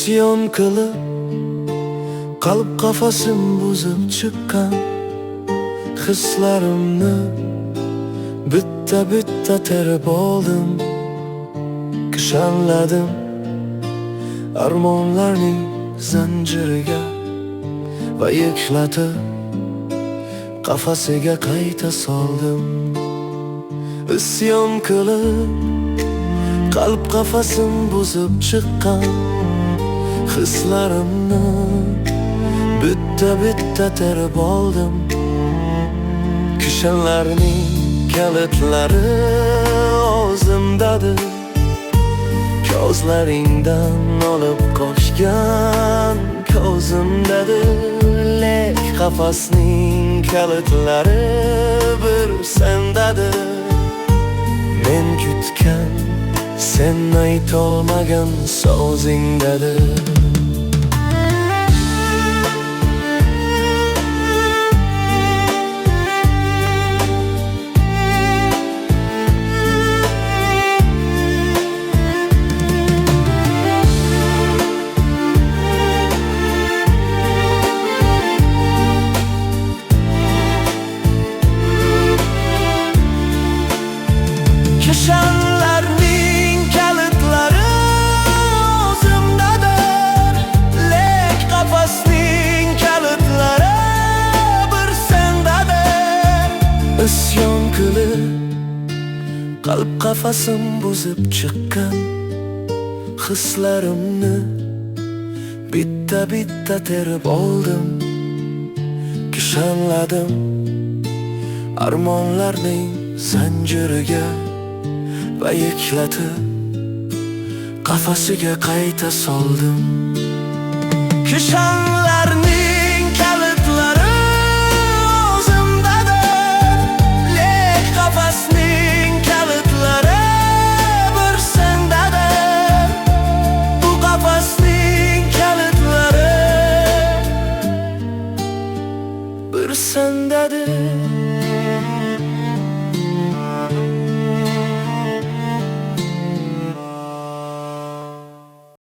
isyon qilib qalb qafasim buzib chiqqan hislarimni bitta bitta terib oldim, kishanladim armonlarning zanjiriga va yuklatib qafasiga qayta soldim. Isyon qilib qalb qafasim buzib chiqqan hislarimni bitta bitta terib oldim, kishanlarning kalitlari o'zimdadir. Ko'zlaringdan olib qochgan ko'zimdadir, lek qafasning kalitlari bir sendadir. Men kutgan, sen aytolmagan so'zingdadir. Kishanlarning kalitlari o'zimdadir, lek qafasning kalitlari bir sendadir. Isyon qilib qalb qafasim buzib chiqqan hislarimni bitta bitta terib oldim, kishanladim armonlarning zanjiriga va yuklatib qafasiga qayta soldim. Kishanlarning kalitlari o'zimdadir, lek qafasning kalitlari bir sendadir. Bu qafasning kalitlari bir sendadir.